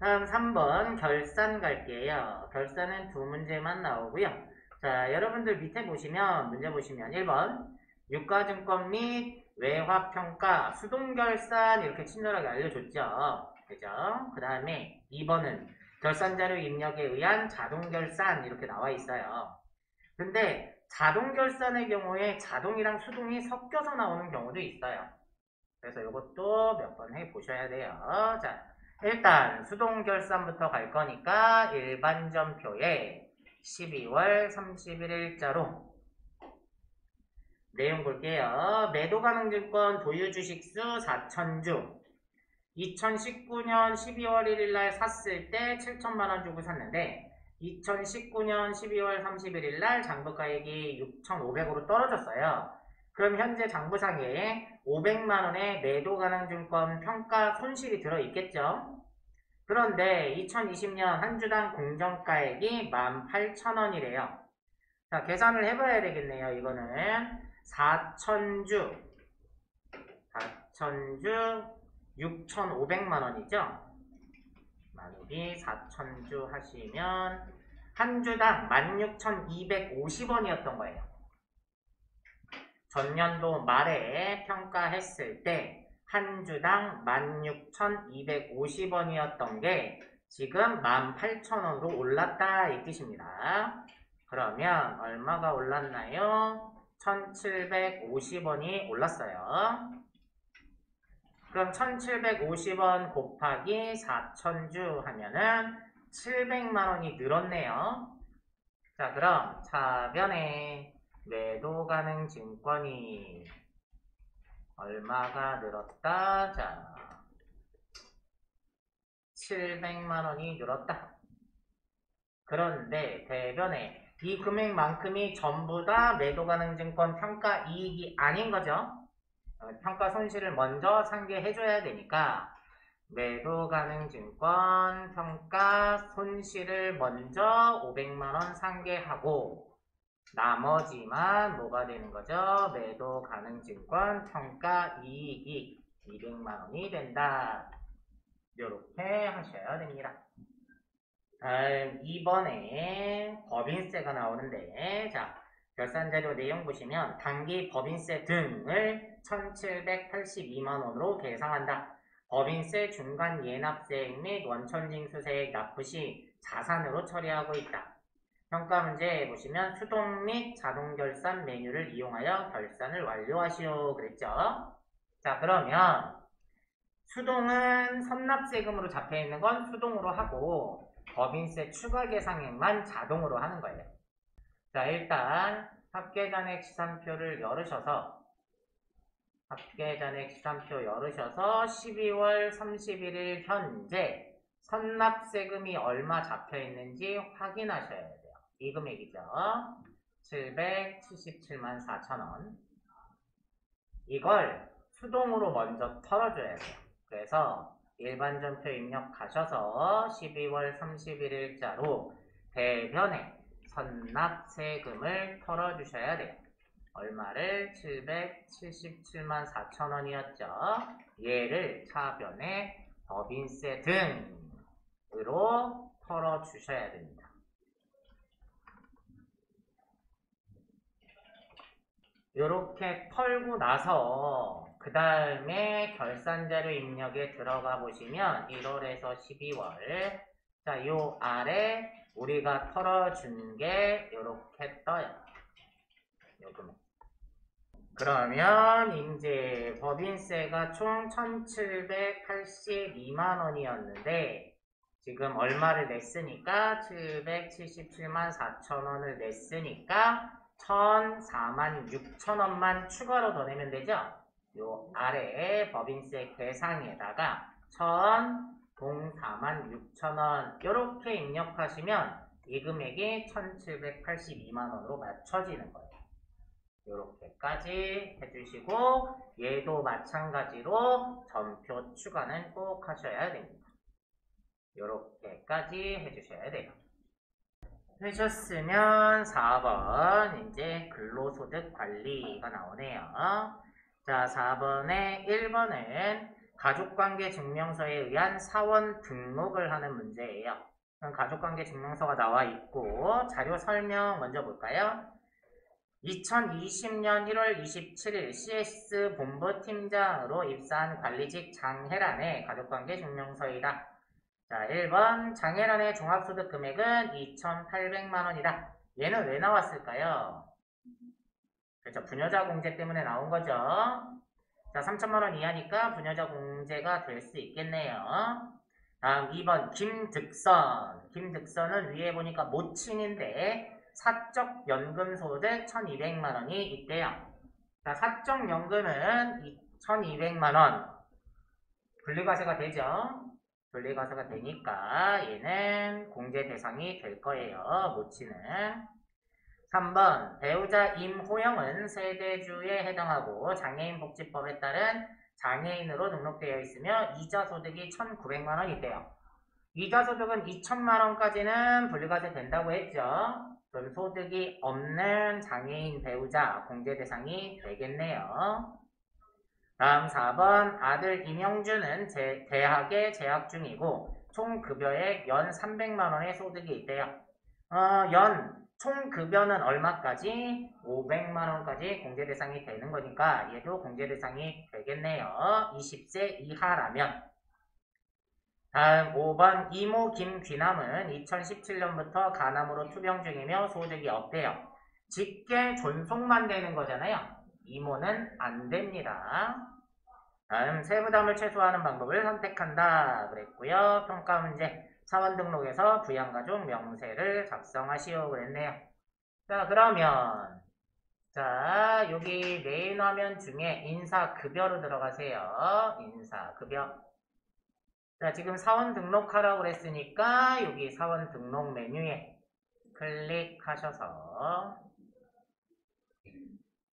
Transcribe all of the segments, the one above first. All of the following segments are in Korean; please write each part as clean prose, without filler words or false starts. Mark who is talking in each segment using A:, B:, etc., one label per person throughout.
A: 다음 3번 결산 갈게요. 결산은 두 문제만 나오고요. 자, 여러분들 밑에 보시면 문제 보시면 1번 유가증권 및 외화평가 수동결산 이렇게 친절하게 알려줬죠. 그죠? 그 다음에 2번은 결산자료 입력에 의한 자동결산 이렇게 나와 있어요. 근데 자동결산의 경우에 자동이랑 수동이 섞여서 나오는 경우도 있어요. 그래서 이것도 몇 번 해보셔야 돼요. 자, 일단 수동결산부터 갈 거니까 일반전표에 12월 31일자로 내용 볼게요. 매도가능증권 보유주식수 4,000주 2019년 12월 1일날 샀을 때 7천만원 주고 샀는데 2019년 12월 31일날 장부가액이 6,500으로 떨어졌어요. 그럼 현재 장부상에 500만원의 매도가능증권 평가 손실이 들어있겠죠? 그런데 2020년 한 주당 공정가액이 18,000원이래요. 자, 계산을 해봐야 되겠네요. 이거는 4,000주 6,500만원이죠? 나누기 4,000주 하시면 한 주당 16,250원이었던 거예요. 전년도 말에 평가했을 때 한 주당 16,250원이었던 게 지금 18,000원으로 올랐다 이 뜻입니다. 그러면 얼마가 올랐나요? 1,750원이 올랐어요. 그럼 1,750원 곱하기 4,000주 하면은 700만원이 늘었네요. 자, 그럼 차변에 매도 가능 증권이 얼마가 늘었다? 자, 700만원이 늘었다. 그런데 대변에 이 금액만큼이 전부 다 매도 가능 증권 평가 이익이 아닌 거죠. 평가 손실을 먼저 상계해줘야 되니까 매도 가능 증권 평가 손실을 먼저 500만원 상계하고 나머지만 뭐가 되는 거죠? 매도 가능 증권 평가 이익이 200만원이 된다. 이렇게 하셔야 됩니다. 다음 2번에 법인세가 나오는데 자, 결산자료 내용 보시면 단기 법인세 등을 1,782만원으로 계상한다. 법인세 중간 예납세액 및 원천징수세액 납부 시 자산으로 처리하고 있다. 평가 문제 보시면 수동 및 자동 결산 메뉴를 이용하여 결산을 완료하시오 그랬죠. 자, 그러면 수동은 선납세금으로 잡혀있는 건 수동으로 하고 법인세 추가 계상액만 자동으로 하는 거예요. 자, 일단 합계잔액 시산표를 열으셔서 12월 31일 현재 선납세금이 얼마 잡혀있는지 확인하셔야 돼요. 이 금액이죠. 777만 4천원. 이걸 수동으로 먼저 털어줘야 돼요. 그래서 일반전표 입력하셔서 12월 31일자로 대변에 선납세금을 털어주셔야 돼요. 얼마를? 777만 4천원이었죠. 얘를 차변에 법인세 등으로 털어주셔야 됩니다. 이렇게 털고 나서 그 다음에 결산자료 입력에 들어가 보시면 1월에서 12월 자, 요 아래 우리가 털어준 게 이렇게 떠요. 요 금액. 그러면 이제 법인세가 총 1,782만원이었는데 지금 얼마를 냈으니까 777만 4천원을 냈으니까 1,004만 6천원만 추가로 더 내면 되죠? 요 아래에 법인세 계상에다가 1,004만 6천원 이렇게 입력하시면 이 금액이 1,782만원으로 맞춰지는 거예요. 이렇게까지 해주시고 얘도 마찬가지로 전표 추가는 꼭 하셔야 됩니다. 이렇게까지 해주셔야 돼요. 하셨으면 4번 이제 근로소득 관리가 나오네요. 자, 4번에 1번은 가족관계 증명서에 의한 사원 등록을 하는 문제예요. 그럼 가족관계 증명서가 나와 있고 자료 설명 먼저 볼까요? 2020년 1월 27일 CS 본부팀장으로 입사한 관리직 장혜란의 가족관계 증명서이다. 자, 1번 장혜란의 종합소득 금액은 2,800만원이다. 얘는 왜 나왔을까요? 그렇죠. 부녀자 공제 때문에 나온 거죠. 자, 3천만원 이하니까 부녀자 공제가 될 수 있겠네요. 다음 2번 김득선. 김득선은 위에 보니까 모친인데 사적 연금 소득 1,200만원이 있대요. 자, 사적 연금은 1,200만원 분리과세가 되죠. 분리과세가 되니까 얘는 공제 대상이 될 거예요. 모친은. 3번 배우자 임호영은 세대주에 해당하고 장애인복지법에 따른 장애인으로 등록되어 있으며 이자 소득이 1,900만원이대요. 이자 소득은 2천만원까지는 분리과세 된다고 했죠. 그럼 소득이 없는 장애인 배우자 공제 대상이 되겠네요. 다음 4번 아들 임영준은 대학에 재학 중이고 총 급여액 연 300만원의 소득이 있대요. 총 급여는 얼마까지? 500만원까지 공제 대상이 되는 거니까 얘도 공제 대상이 되겠네요. 20세 이하라면. 다음 5번 이모 김귀남은 2017년부터 간암으로 투병 중이며 소득이 없대요. 직계 존속만 되는 거잖아요. 이모는 안 됩니다. 다음 세부담을 최소화하는 방법을 선택한다 그랬고요. 평가 문제 사원 등록에서 부양가족 명세를 작성하시오 그랬네요. 자, 그러면 자, 여기 메인 화면 중에 인사급여로 들어가세요. 인사급여. 자, 지금 사원 등록하라고 그랬으니까 여기 사원 등록 메뉴에 클릭하셔서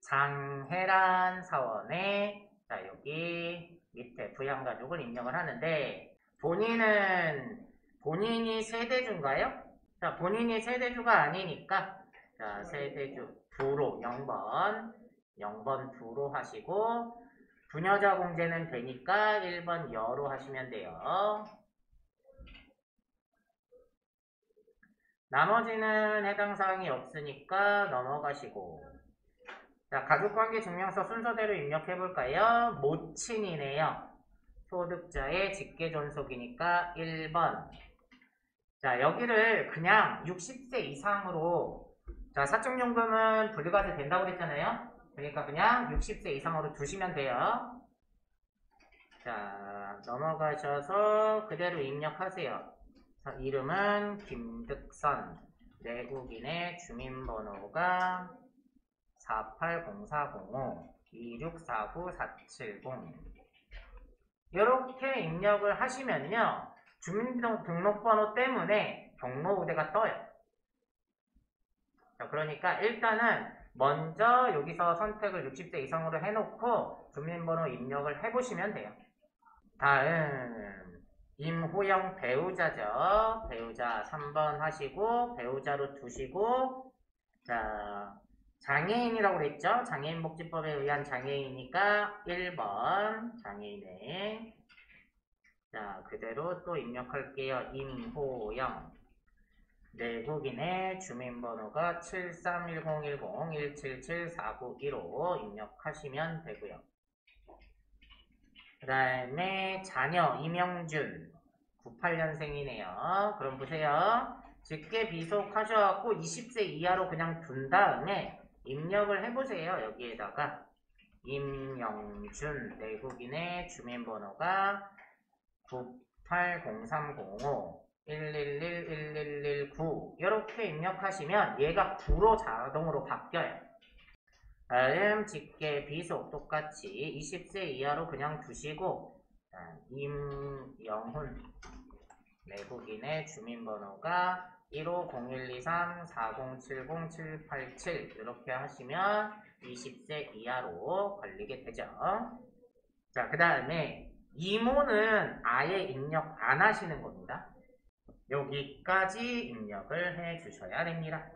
A: 장혜란 사원에 자, 여기 밑에 부양가족을 입력을 하는데 본인이 세대주인가요? 자, 본인이 세대주가 아니니까 자, 세대주 부로 0번 부로 하시고 부녀자 공제는 되니까 1번 여로 하시면 돼요. 나머지는 해당 사항이 없으니까 넘어가시고 자, 가족관계 증명서 순서대로 입력해 볼까요? 모친이네요. 소득자의 직계존속이니까 1번. 자, 여기를 그냥 60세 이상으로 자, 사적연금은 분리과세 된다고 그랬잖아요. 그러니까 그냥 60세 이상으로 두시면 돼요. 자, 넘어가셔서 그대로 입력하세요. 자, 이름은 김득선. 내국인의 주민번호가 480405 2649-470 이렇게 입력을 하시면요. 주민등록번호 때문에 경로우대가 떠요. 자, 그러니까 일단은 먼저 여기서 선택을 60세 이상으로 해놓고 주민번호 입력을 해보시면 돼요. 다음 임호영 배우자죠. 배우자 3번 하시고 배우자로 두시고 자 장애인이라고 그랬죠? 장애인복지법에 의한 장애인이니까 1번 장애인에 자 그대로 또 입력할게요. 임호영 내국인의 주민번호가 731010-177-4915 입력하시면 되고요. 그 다음에 자녀 임영준 98년생이네요. 그럼 보세요. 직계 비속하셔갖고 20세 이하로 그냥 둔 다음에 입력을 해보세요. 여기에다가 임영준 내국인의 주민번호가 980305 111-1119 이렇게 입력하시면 얘가 9로 자동으로 바뀌어요. 다음 직계 비속 똑같이 20세 이하로 그냥 두시고 임영훈 내국인의 주민번호가 150123-4070-787 이렇게 하시면 20세 이하로 걸리게 되죠. 자, 그 다음에 이모는 아예 입력 안 하시는 겁니다. 여기까지 입력을 해 주셔야 됩니다.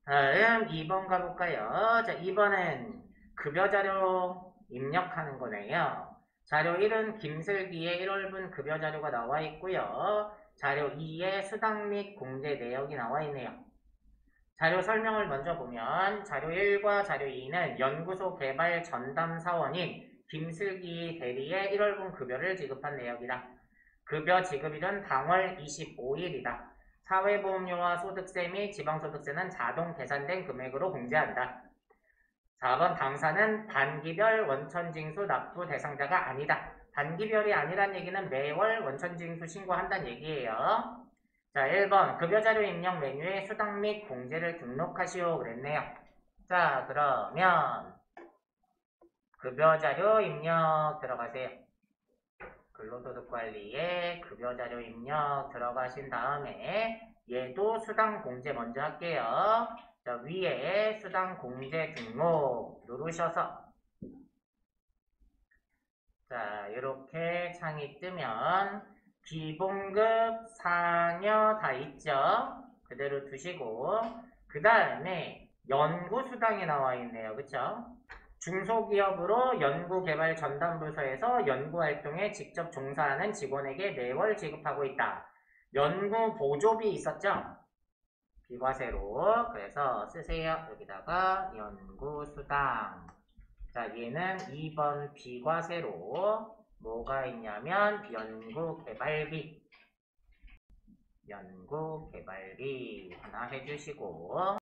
A: 다음 2번 가볼까요? 자, 2번은 급여자료 입력하는 거네요. 자료 1은 김슬기의 1월분 급여 자료가 나와 있고요. 자료 2에 수당 및 공제 내역이 나와 있네요. 자료 설명을 먼저 보면 자료 1과 자료 2는 연구소 개발 전담 사원인 김슬기 대리의 1월분 급여를 지급한 내역이다. 급여 지급일은 당월 25일이다. 사회보험료와 소득세 및 지방소득세는 자동 계산된 금액으로 공제한다. 4번 당사는 단기별 원천징수 납부 대상자가 아니다. 단기별이 아니란 얘기는 매월 원천징수 신고한다는 얘기예요. 자, 1번 급여자료 입력 메뉴에 수당 및 공제를 등록하시오 그랬네요. 자, 그러면 급여자료 입력 들어가세요. 근로소득관리에 급여자료 입력 들어가신 다음에 얘도 수당 공제 먼저 할게요. 자, 위에 수당 공제 등록 누르셔서 자, 이렇게 창이 뜨면 기본급, 상여 다 있죠? 그대로 두시고 그 다음에 연구수당이 나와 있네요. 그쵸? 중소기업으로 연구개발 전담부서에서 연구활동에 직접 종사하는 직원에게 매월 지급하고 있다. 연구보조비 있었죠? 비과세로 그래서 쓰세요. 여기다가 연구수당. 자, 얘는 2번 비과세로 뭐가 있냐면 연구개발비 하나 해주시고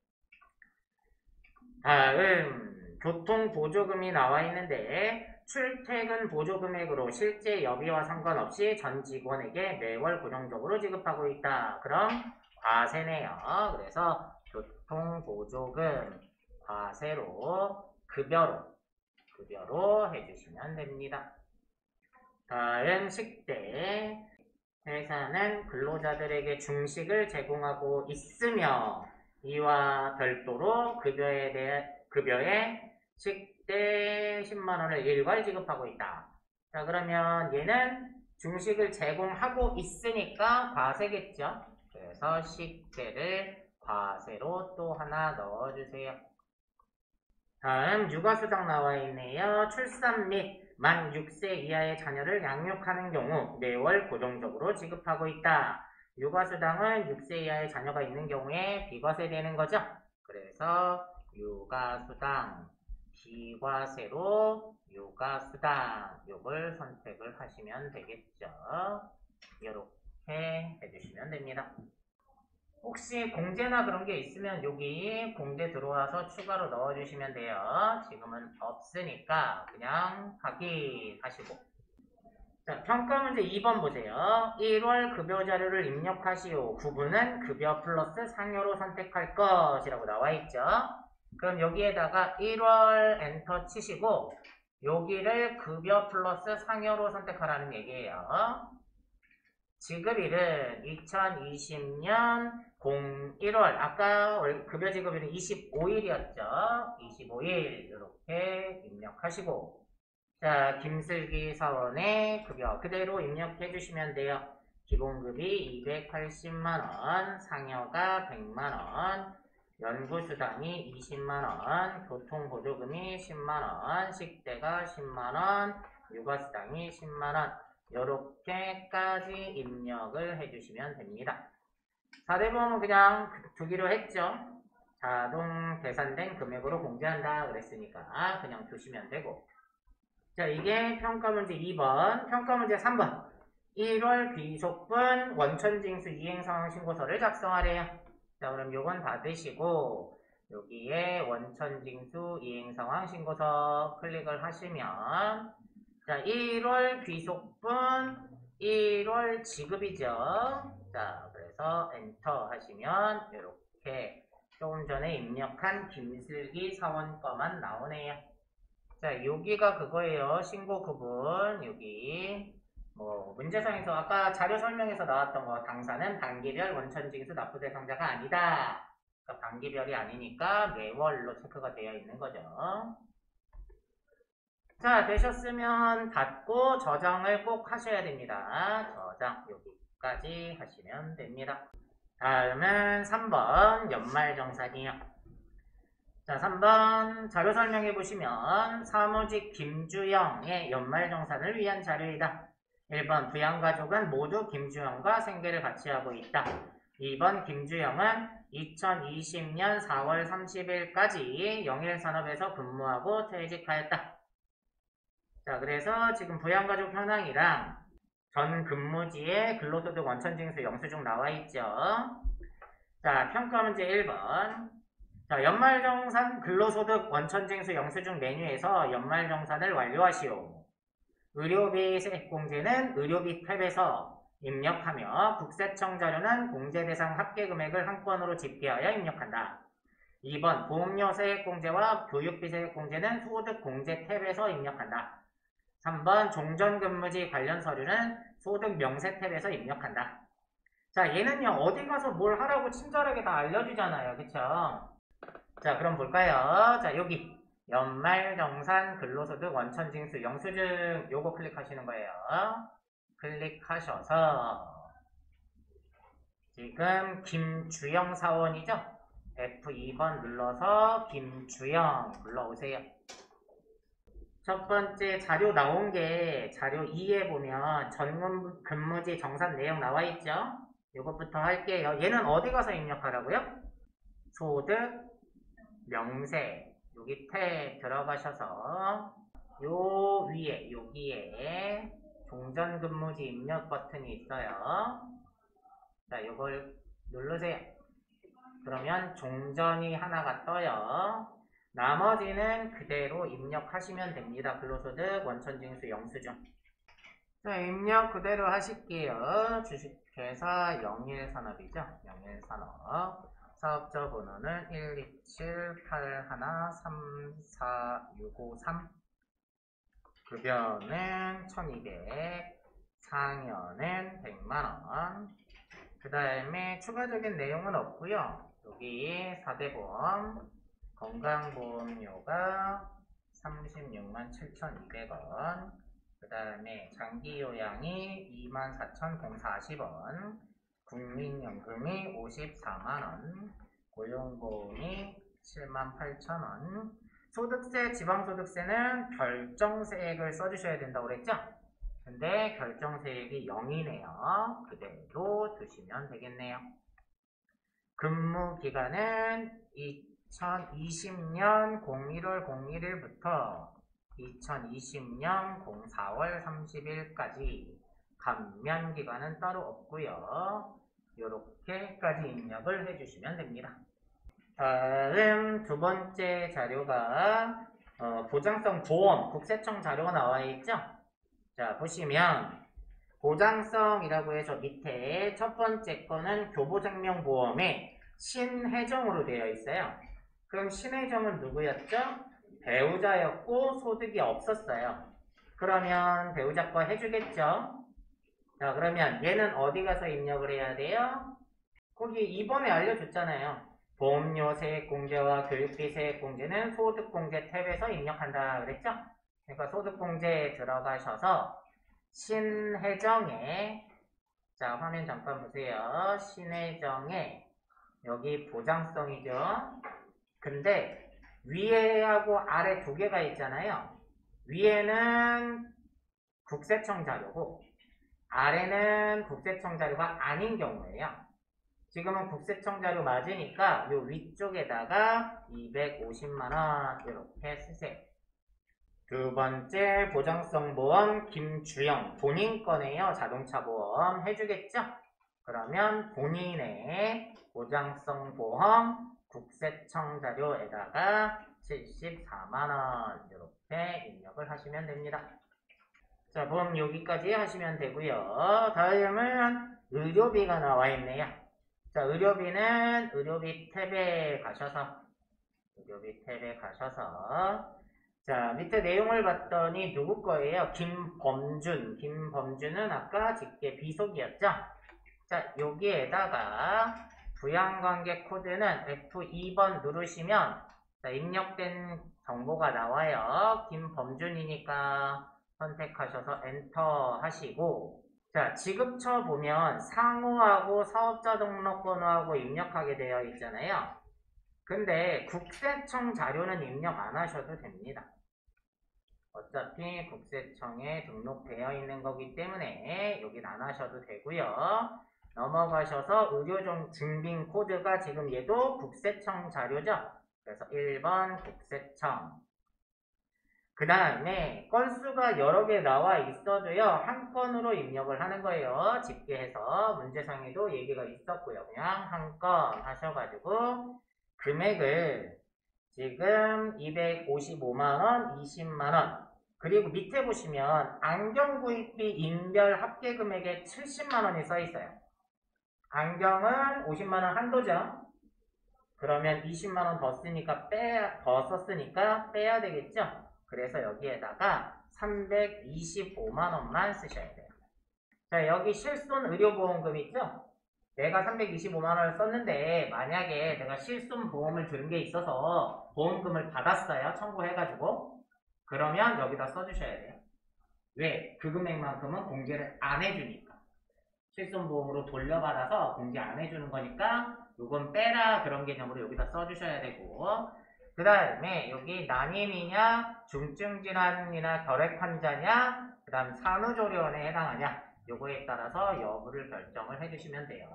A: 다음 교통보조금이 나와 있는데 출퇴근 보조금액으로 실제 여비와 상관없이 전 직원에게 매월 고정적으로 지급하고 있다. 그럼 과세네요. 그래서 교통보조금 과세로 급여로 해주시면 됩니다. 다음 식대. 회사는 근로자들에게 중식을 제공하고 있으며 이와 별도로 급여에 식대 10만원을 일괄 지급하고 있다. 자, 그러면 얘는 중식을 제공하고 있으니까 과세겠죠. 그래서 식대를 과세로 또 하나 넣어주세요. 다음 육아수당 나와 있네요. 출산 및 만 6세 이하의 자녀를 양육하는 경우 매월 고정적으로 지급하고 있다. 육아수당은 6세 이하의 자녀가 있는 경우에 비과세되는 거죠. 그래서 육아수당 비과세로 육아수당 요걸 선택을 하시면 되겠죠. 이렇게 해주시면 됩니다. 혹시 공제나 그런 게 있으면 여기 공제 들어와서 추가로 넣어주시면 돼요. 지금은 없으니까 그냥 확인하시고. 자, 평가 문제 2번 보세요. 1월 급여 자료를 입력하시오. 구분은 급여 플러스 상여로 선택할 것이라고 나와 있죠. 그럼 여기에다가 1월 엔터 치시고 여기를 급여 플러스 상여로 선택하라는 얘기예요. 지급일은 2020년 01월 아까 급여 지급일은 25일이었죠. 25일 이렇게 입력하시고 자 김슬기 사원의 급여 그대로 입력해 주시면 돼요. 기본급이 280만원, 상여가 100만원, 연구수당이 20만원, 교통보조금이 10만원, 식대가 10만원, 육아수당이 10만원 이렇게까지 입력을 해주시면 됩니다. 4대보험은 그냥 두기로 했죠. 자동 계산된 금액으로 공제한다 그랬으니까 그냥 두시면 되고 자 이게 평가문제 2번 평가문제 3번 1월 귀속분 원천징수 이행상황 신고서를 작성하래요. 자 그럼 요건 받으시고 여기에 원천징수 이행상황 신고서 클릭을 하시면 자, 1월 귀속분, 1월 지급이죠. 자, 그래서 엔터 하시면 이렇게 조금 전에 입력한 김슬기 사원 거만 나오네요. 자, 여기가 그거예요. 신고 구분, 여기. 뭐, 문제상에서 아까 자료 설명에서 나왔던 거, 당사는 단기별 원천징수 납부 대상자가 아니다. 그러니까 단기별이 아니니까 매월로 체크가 되어 있는 거죠. 자, 되셨으면 닫고 저장을 꼭 하셔야 됩니다. 저장 여기까지 하시면 됩니다. 다음은 3번 연말정산이요. 자, 3번 자료 설명해 보시면 사무직 김주영의 연말정산을 위한 자료이다. 1번 부양가족은 모두 김주영과 생계를 같이 하고 있다. 2번 김주영은 2020년 4월 30일까지 영일산업에서 근무하고 퇴직하였다. 자, 그래서 지금 부양가족 현황이랑 전 근무지의 근로소득 원천징수 영수증 나와 있죠. 자, 평가 문제 1번. 자, 연말정산 근로소득 원천징수 영수증 메뉴에서 연말정산을 완료하시오. 의료비 세액공제는 의료비 탭에서 입력하며 국세청 자료는 공제대상 합계금액을 한 건으로 집계하여 입력한다. 2번 보험료 세액공제와 교육비 세액공제는 소득공제 탭에서 입력한다. 3번 종전근무지 관련 서류는 소득 명세 탭에서 입력한다. 자, 얘는요 어디 가서 뭘 하라고 친절하게 다 알려주잖아요. 그쵸? 자, 그럼 볼까요? 자, 여기 연말정산 근로소득 원천징수 영수증 요거 클릭하시는 거예요. 클릭하셔서 지금 김주영 사원이죠? F2번 눌러서 김주영 불러오세요. 첫 번째 자료 나온 게 자료 2에 보면 전 근무지 정산 내용 나와 있죠? 요것부터 할게요. 얘는 어디 가서 입력하라고요? 소득 명세 여기 탭 들어가셔서 요 위에 여기에 종전근무지 입력 버튼이 있어요. 자, 요걸 누르세요. 그러면 종전이 하나가 떠요. 나머지는 그대로 입력하시면 됩니다. 근로소득 원천징수 영수증. 자, 입력 그대로 하실게요. 주식회사 영일산업이죠. 영일산업. 사업자 번호는 12781346553. 급여는 1200, 상여는 100만원. 그 다음에 추가적인 내용은 없고요. 여기 4대 보험, 건강보험료가 36만 7,200원. 그 다음에 장기요양이 24,040원. 국민연금이 54만원, 고용보험이 78,000원, 소득세, 지방소득세는 결정세액을 써주셔야 된다고 그랬죠? 근데 결정세액이 0이네요. 그대로 두시면 되겠네요. 근무기간은 2020년 01월 01일부터 2020년 04월 30일까지 감면기간은 따로 없고요. 요렇게까지 입력을 해주시면 됩니다. 다음 두 번째 자료가 보장성 보험 국세청 자료가 나와 있죠. 자, 보시면 보장성이라고 해서 밑에 첫 번째 거는 교보생명보험에 신혜정으로 되어 있어요. 그럼 신혜정은 누구였죠? 배우자였고 소득이 없었어요. 그러면 배우자 거 해주겠죠? 자, 그러면 얘는 어디 가서 입력을 해야 돼요? 거기 이번에 알려줬잖아요. 보험료 세액공제와 교육비 세액공제는 소득공제 탭에서 입력한다 그랬죠? 그러니까 소득공제에 들어가셔서 신혜정에, 자, 화면 잠깐 보세요. 신혜정에 여기 보장성이죠. 근데 위에하고 아래 두 개가 있잖아요. 위에는 국세청 자료고 아래는 국세청 자료가 아닌 경우에요. 지금은 국세청 자료 맞으니까 요 위쪽에다가 250만원 이렇게 쓰세요. 두 번째 보장성 보험 김주영 본인 거네요. 자동차 보험 해주겠죠? 그러면 본인의 보장성 보험 국세청 자료에다가 74만원 이렇게 입력을 하시면 됩니다. 자, 보험 여기까지 하시면 되고요. 다음은 의료비가 나와 있네요. 자, 의료비는 의료비 탭에 가셔서 자, 밑에 내용을 봤더니 누구 거예요? 김범준은 아까 직계 비속이었죠? 자, 여기에다가 부양관계 코드는 F2번 누르시면 자, 입력된 정보가 나와요. 김범준이니까 선택하셔서 엔터 하시고 자, 지급처 보면 상호하고 사업자 등록번호하고 입력하게 되어 있잖아요. 근데 국세청 자료는 입력 안 하셔도 됩니다. 어차피 국세청에 등록되어 있는 거기 때문에 여긴 안 하셔도 되고요. 넘어가셔서 의료 증빙 코드가 지금 얘도 국세청 자료죠. 그래서 1번 국세청. 그 다음에 건수가 여러 개 나와 있어도요. 한 건으로 입력을 하는 거예요. 집계해서 문제상에도 얘기가 있었고요. 그냥 한 건 하셔가지고 금액을 지금 255만원, 20만원. 그리고 밑에 보시면 안경 구입비 인별 합계 금액에 70만원이 써 있어요. 안경은 50만원 한도죠. 그러면 20만원 더 썼으니까 빼야 되겠죠. 그래서 여기에다가 325만원만 쓰셔야 돼요. 자, 여기 실손 의료보험금 있죠? 내가 325만원을 썼는데 만약에 내가 실손보험을 들은 게 있어서 보험금을 받았어요. 청구해가지고. 그러면 여기다 써주셔야 돼요. 왜? 그 금액만큼은 공개를 안 해주니까. 실손보험으로 돌려받아서 공개 안 해주는 거니까 요건 빼라 그런 개념으로 여기다 써주셔야 되고, 그 다음에 여기 난임이냐 중증질환이나 결핵 환자냐 그 다음 산후조리원에 해당하냐 요거에 따라서 여부를 결정을 해주시면 돼요.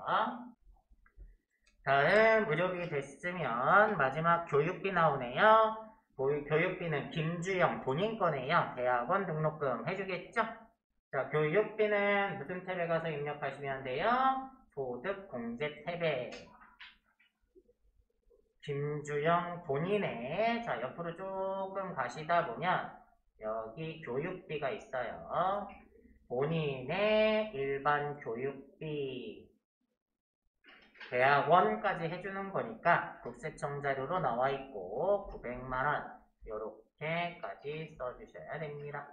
A: 다음 의료비 됐으면 마지막 교육비 나오네요. 교육비는 김주영 본인 거네요. 대학원 등록금 해주겠죠? 자, 교육비는 무슨 탭에 가서 입력하시면 돼요? 소득 공제 탭에 김주영 본인의, 자, 옆으로 조금 가시다 보면 여기 교육비가 있어요. 본인의 일반 교육비 대학원까지 해주는 거니까 국세청 자료로 나와 있고 900만원 요렇게까지 써주셔야 됩니다.